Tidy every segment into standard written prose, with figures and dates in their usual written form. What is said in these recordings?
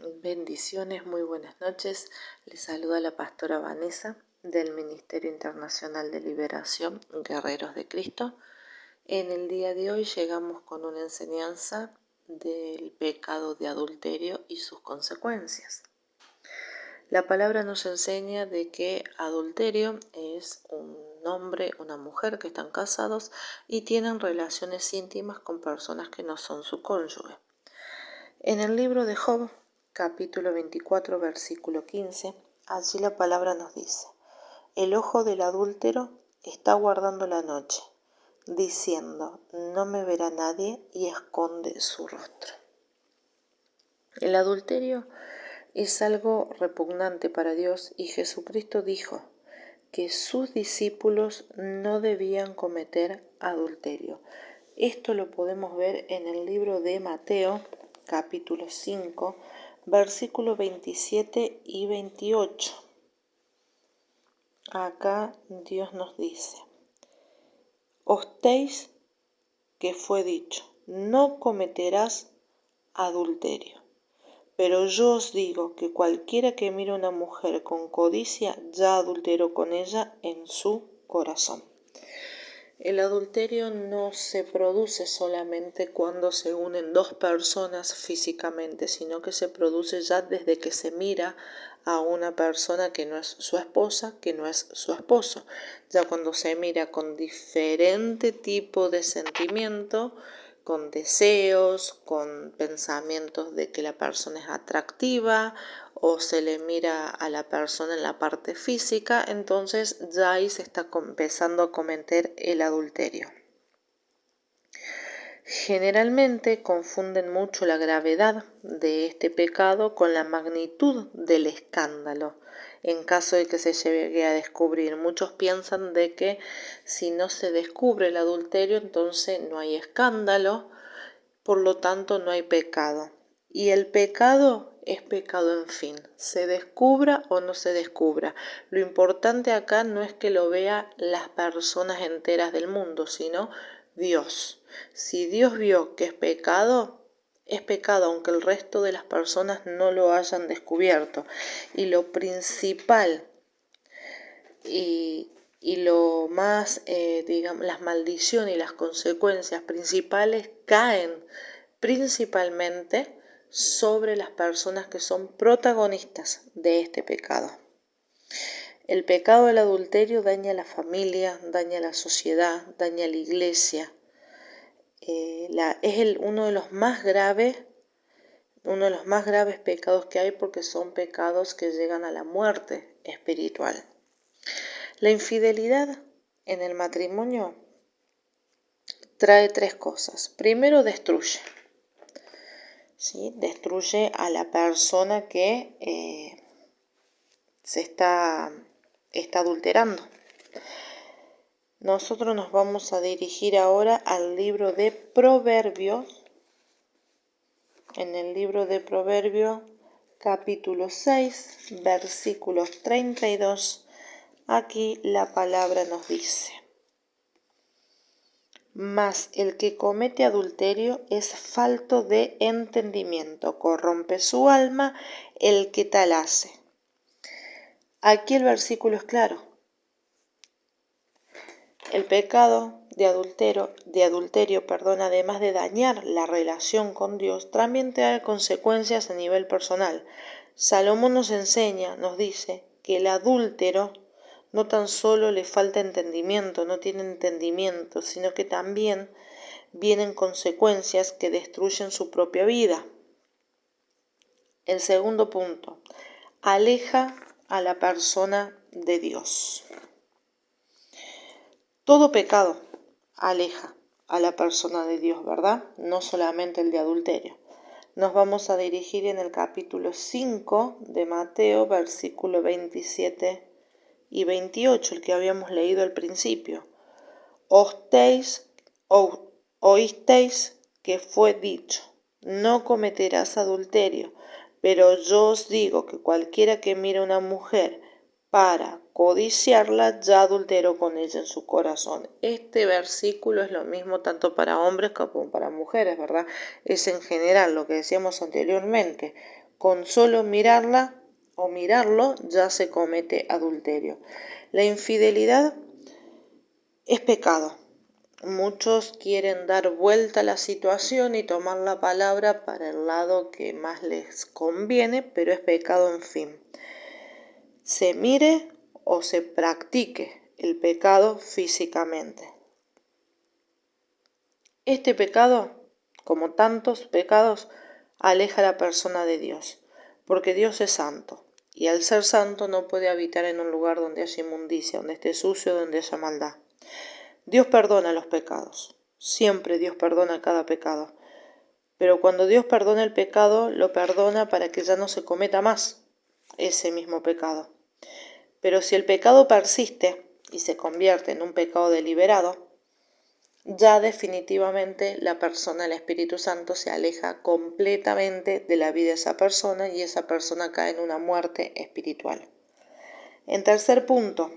Bendiciones, muy buenas noches. Les saluda la pastora Vanessa del Ministerio Internacional de Liberación Guerreros de Cristo. En el día de hoy llegamos con una enseñanza del pecado de adulterio y sus consecuencias. La palabra nos enseña de que adulterio es un hombre, una mujer que están casados y tienen relaciones íntimas con personas que no son su cónyuge. En el libro de Job, capítulo 24, versículo 15, allí la palabra nos dice: el ojo del adúltero está guardando la noche, diciendo, no me verá nadie, y esconde su rostro. El adulterio es algo repugnante para Dios, y Jesucristo dijo que sus discípulos no debían cometer adulterio. Esto lo podemos ver en el libro de Mateo, capítulo 5, versículos 27 y 28. Acá Dios nos dice: Osteis que fue dicho, no cometerás adulterio. Pero yo os digo que cualquiera que mire a una mujer con codicia ya adulteró con ella en su corazón. El adulterio no se produce solamente cuando se unen dos personas físicamente, sino que se produce ya desde que se mira a una persona que no es su esposa, que no es su esposo. Ya cuando se mira con diferente tipo de sentimiento, con deseos, con pensamientos de que la persona es atractiva, o se le mira a la persona en la parte física, entonces ya ahí se está empezando a cometer el adulterio. Generalmente confunden mucho la gravedad de este pecado con la magnitud del escándalo. En caso de que se llegue a descubrir, muchos piensan de que si no se descubre el adulterio, entonces no hay escándalo, por lo tanto no hay pecado. Y el pecado es pecado, en fin, se descubra o no se descubra. Lo importante acá no es que lo vean las personas enteras del mundo, sino Dios. Si Dios vio que es pecado aunque el resto de las personas no lo hayan descubierto. Y lo principal y lo más, las maldiciones y las consecuencias principales caen principalmente sobre las personas que son protagonistas de este pecado. El pecado del adulterio daña a la familia, daña a la sociedad, daña a la iglesia. Es uno de los más graves pecados que hay, porque son pecados que llegan a la muerte espiritual. La infidelidad en el matrimonio trae tres cosas. Primero, destruye. ¿Sí? Destruye a la persona que se está adulterando. Nosotros nos vamos a dirigir ahora al libro de Proverbios. En el libro de Proverbios, capítulo 6, versículos 32, aquí la palabra nos dice: mas el que comete adulterio es falto de entendimiento, corrompe su alma el que tal hace. Aquí el versículo es claro. El pecado de adulterio, además de dañar la relación con Dios, también trae consecuencias a nivel personal. Salomón nos enseña, nos dice, que el adúltero no tan solo le falta entendimiento, no tiene entendimiento, sino que también vienen consecuencias que destruyen su propia vida. El segundo punto: aleja a la persona de Dios. Todo pecado aleja a la persona de Dios, ¿verdad? No solamente el de adulterio. Nos vamos a dirigir en el capítulo 5 de Mateo, versículo 27 y 28, el que habíamos leído al principio. Oísteis que fue dicho, no cometerás adulterio, pero yo os digo que cualquiera que mire a una mujer para codiciarla ya adulteró con ella en su corazón. Este versículo es lo mismo tanto para hombres como para mujeres, ¿verdad? Es en general lo que decíamos anteriormente. Con solo mirarla o mirarlo ya se comete adulterio. La infidelidad es pecado. Muchos quieren dar vuelta a la situación y tomar la palabra para el lado que más les conviene, pero es pecado en fin. Se mire o se practique el pecado físicamente. Este pecado, como tantos pecados, aleja a la persona de Dios, porque Dios es santo, y al ser santo no puede habitar en un lugar donde haya inmundicia, donde esté sucio, donde haya maldad. Dios perdona los pecados, siempre Dios perdona cada pecado, pero cuando Dios perdona el pecado, lo perdona para que ya no se cometa más ese mismo pecado. Pero si el pecado persiste y se convierte en un pecado deliberado, ya definitivamente la persona, el Espíritu Santo, se aleja completamente de la vida de esa persona y esa persona cae en una muerte espiritual. En tercer punto,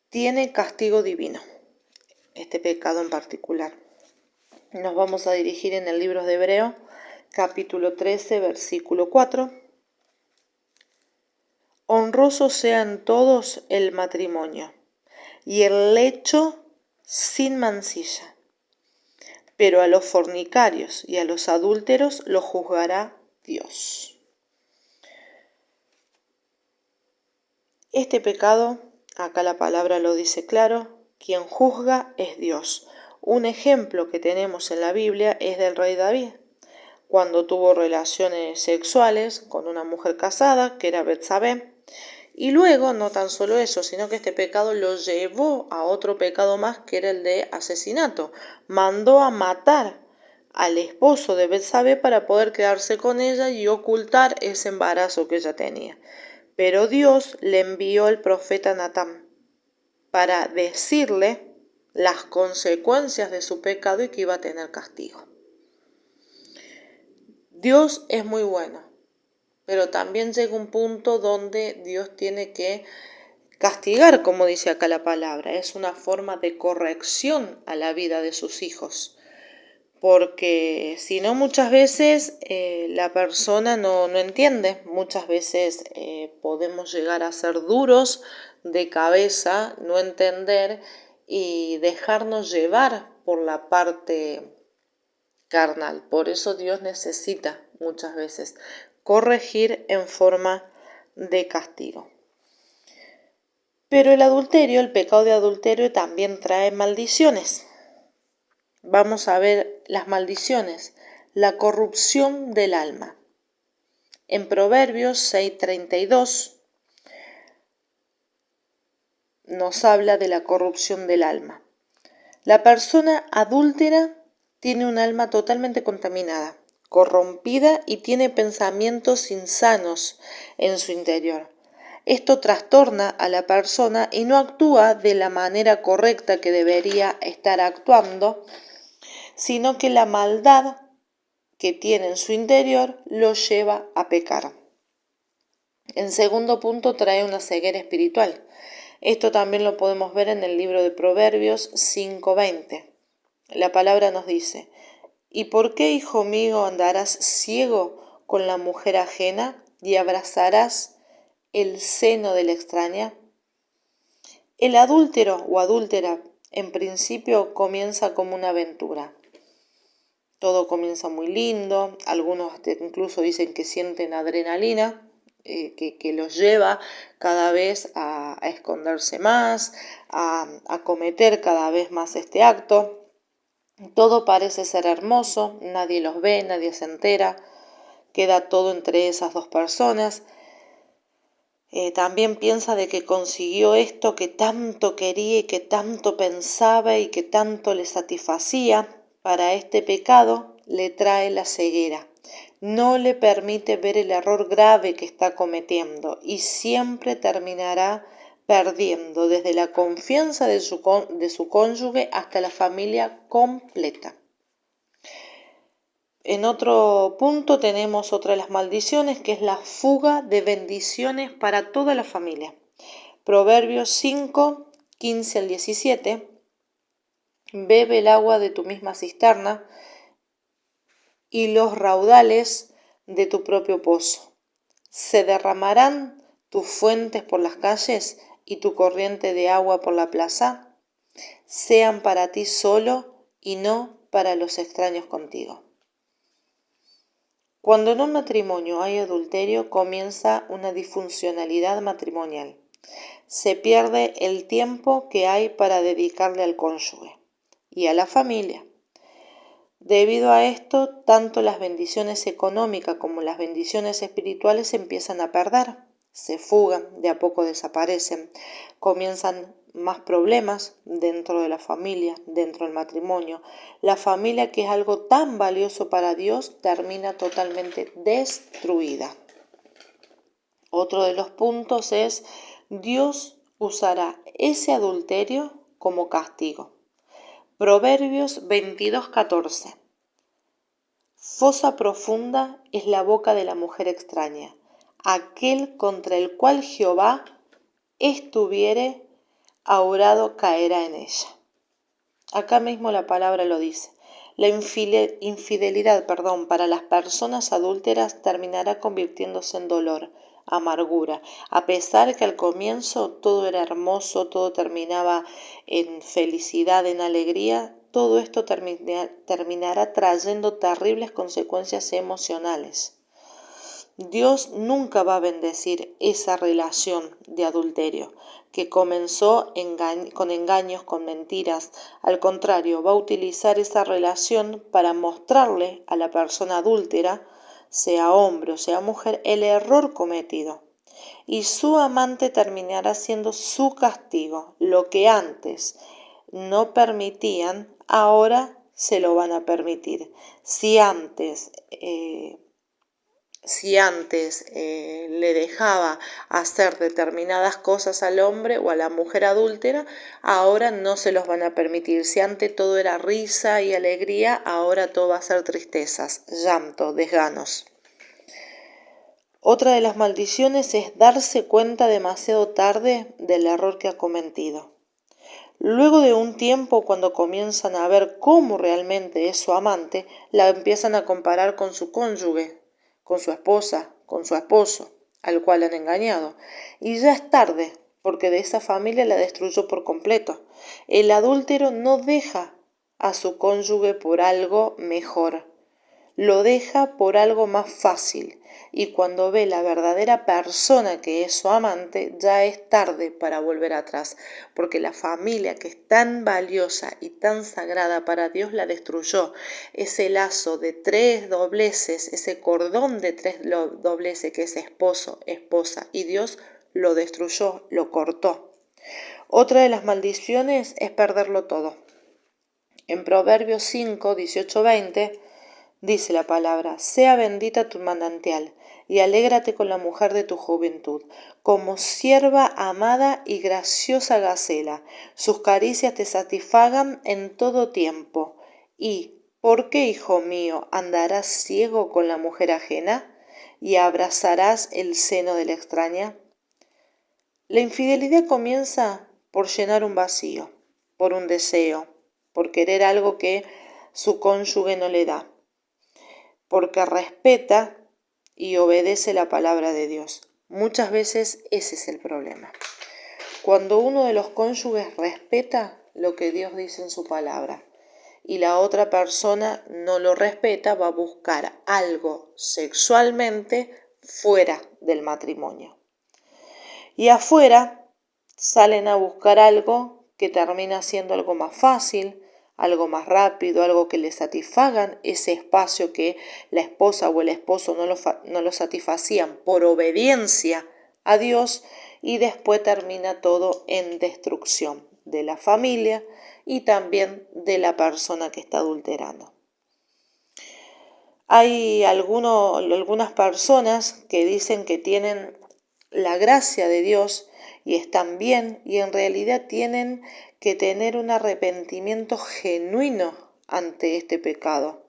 tiene castigo divino, este pecado en particular. Nos vamos a dirigir en el libro de Hebreo, capítulo 13, versículo 4. Honroso sea en todos el matrimonio y el lecho sin mancilla, pero a los fornicarios y a los adúlteros los juzgará Dios. Este pecado, acá la palabra lo dice claro, quien juzga es Dios. Un ejemplo que tenemos en la Biblia es del rey David, cuando tuvo relaciones sexuales con una mujer casada, que era Betsabé, y luego no tan solo eso, sino que este pecado lo llevó a otro pecado más, que era el de asesinato. Mandó a matar al esposo de Betsabé para poder quedarse con ella y ocultar ese embarazo que ella tenía. Pero Dios le envió al profeta Natán para decirle las consecuencias de su pecado y que iba a tener castigo. Dios es muy bueno, pero también llega un punto donde Dios tiene que castigar, como dice acá la palabra. Es una forma de corrección a la vida de sus hijos, porque si no, muchas veces la persona no entiende. Muchas veces podemos llegar a ser duros de cabeza, no entender y dejarnos llevar por la parte carnal. Por eso Dios necesita muchas veces corregir en forma de castigo. Pero el adulterio, el pecado de adulterio, también trae maldiciones. Vamos a ver las maldiciones. La corrupción del alma. En Proverbios 6:32 nos habla de la corrupción del alma. La persona adúltera tiene un alma totalmente contaminada, corrompida y tiene pensamientos insanos en su interior. Esto trastorna a la persona y no actúa de la manera correcta que debería estar actuando, sino que la maldad que tiene en su interior lo lleva a pecar. En segundo punto, trae una ceguera espiritual. Esto también lo podemos ver en el libro de Proverbios 5:20. La palabra nos dice: ¿y por qué, hijo mío, andarás ciego con la mujer ajena y abrazarás el seno de la extraña? El adúltero o adúltera en principio comienza como una aventura. Todo comienza muy lindo, algunos incluso dicen que sienten adrenalina, que los lleva cada vez a esconderse más, a cometer cada vez más este acto. Todo parece ser hermoso, nadie los ve, nadie se entera, queda todo entre esas dos personas. También piensa de que consiguió esto que tanto quería y que tanto pensaba y que tanto le satisfacía. Para este pecado le trae la ceguera. No le permite ver el error grave que está cometiendo y siempre terminará perdiendo desde la confianza de su cónyuge hasta la familia completa. En otro punto tenemos otra de las maldiciones, que es la fuga de bendiciones para toda la familia. Proverbios 5, 15 al 17. Bebe el agua de tu misma cisterna y los raudales de tu propio pozo. Se derramarán tus fuentes por las calles y tu corriente de agua por la plaza. Sean para ti solo y no para los extraños contigo. Cuando en un matrimonio hay adulterio, comienza una disfuncionalidad matrimonial. Se pierde el tiempo que hay para dedicarle al cónyuge y a la familia. Debido a esto, tanto las bendiciones económicas como las bendiciones espirituales se empiezan a perder, se fugan, de a poco desaparecen, comienzan más problemas dentro de la familia, dentro del matrimonio. La familia, que es algo tan valioso para Dios, termina totalmente destruida. Otro de los puntos es: Dios usará ese adulterio como castigo. Proverbios 22:14. Fosa profunda es la boca de la mujer extraña, aquel contra el cual Jehová estuviere aurado caerá en ella. Acá mismo la palabra lo dice. La infidelidad, para las personas adúlteras terminará convirtiéndose en dolor, amargura, a pesar que al comienzo todo era hermoso, todo terminaba en felicidad, en alegría. Todo esto terminará trayendo terribles consecuencias emocionales. Dios nunca va a bendecir esa relación de adulterio que comenzó con engaños, con mentiras. Al contrario, va a utilizar esa relación para mostrarle a la persona adúltera, sea hombre o sea mujer, el error cometido. Y su amante terminará siendo su castigo. Lo que antes no permitían, ahora se lo van a permitir. Si antes le dejaba hacer determinadas cosas al hombre o a la mujer adúltera, ahora no se los van a permitir. Si antes todo era risa y alegría, ahora todo va a ser tristezas, llanto, desganos. Otra de las maldiciones es darse cuenta demasiado tarde del error que ha cometido. Luego de un tiempo, cuando comienzan a ver cómo realmente es su amante, la empiezan a comparar con su cónyuge, con su esposa, con su esposo, al cual han engañado. Y ya es tarde, porque de esa familia la destruyó por completo. El adúltero no deja a su cónyuge por algo mejor, lo deja por algo más fácil. Y cuando ve la verdadera persona que es su amante, ya es tarde para volver atrás, porque la familia, que es tan valiosa y tan sagrada para Dios, la destruyó. Ese lazo de 3 dobleces, ese cordón de 3 dobleces que es esposo, esposa y Dios, lo destruyó, lo cortó. Otra de las maldiciones es perderlo todo. En Proverbios 5, 18, 20 dice la palabra: sea bendita tu manantial, y alégrate con la mujer de tu juventud, como sierva amada y graciosa gacela. Sus caricias te satisfagan en todo tiempo. ¿Y por qué, hijo mío, andarás ciego con la mujer ajena y abrazarás el seno de la extraña? La infidelidad comienza por llenar un vacío, por un deseo, por querer algo que su cónyuge no le da, porque respeta y obedece la palabra de Dios. Muchas veces ese es el problema. Cuando uno de los cónyuges respeta lo que Dios dice en su palabra y la otra persona no lo respeta, va a buscar algo sexualmente fuera del matrimonio. Y afuera salen a buscar algo que termina siendo algo más fácil, algo más rápido, algo que le satisfagan ese espacio que la esposa o el esposo no lo satisfacían por obediencia a Dios, y después termina todo en destrucción de la familia y también de la persona que está adulterando. Hay algunas personas que dicen que tienen la gracia de Dios y están bien, y en realidad tienen que tener un arrepentimiento genuino ante este pecado.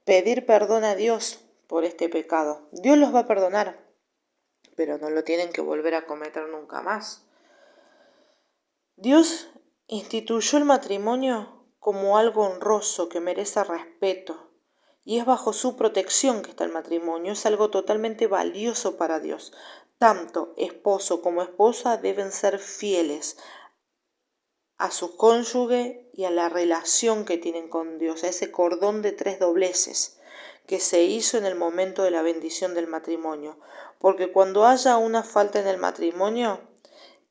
Pedir perdón a Dios por este pecado. Dios los va a perdonar, pero no lo tienen que volver a cometer nunca más. Dios instituyó el matrimonio como algo honroso que merece respeto, y es bajo su protección que está el matrimonio. Es algo totalmente valioso para Dios. Tanto esposo como esposa deben ser fieles a su cónyuge y a la relación que tienen con Dios, a ese cordón de 3 dobleces que se hizo en el momento de la bendición del matrimonio. Porque cuando haya una falta en el matrimonio,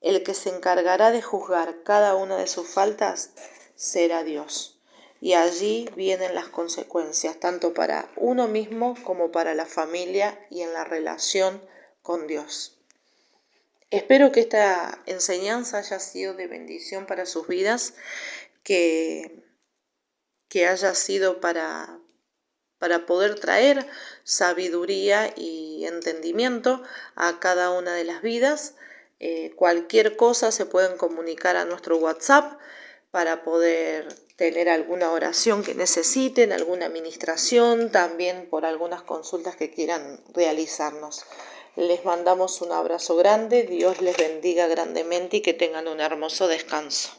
el que se encargará de juzgar cada una de sus faltas será Dios. Y allí vienen las consecuencias, tanto para uno mismo como para la familia y en la relación con Dios. Espero que esta enseñanza haya sido de bendición para sus vidas, que haya sido para poder traer sabiduría y entendimiento a cada una de las vidas. Cualquier cosa se pueden comunicar a nuestro WhatsApp para poder tener alguna oración que necesiten, alguna administración, también por algunas consultas que quieran realizarnos. Les mandamos un abrazo grande, Dios les bendiga grandemente y que tengan un hermoso descanso.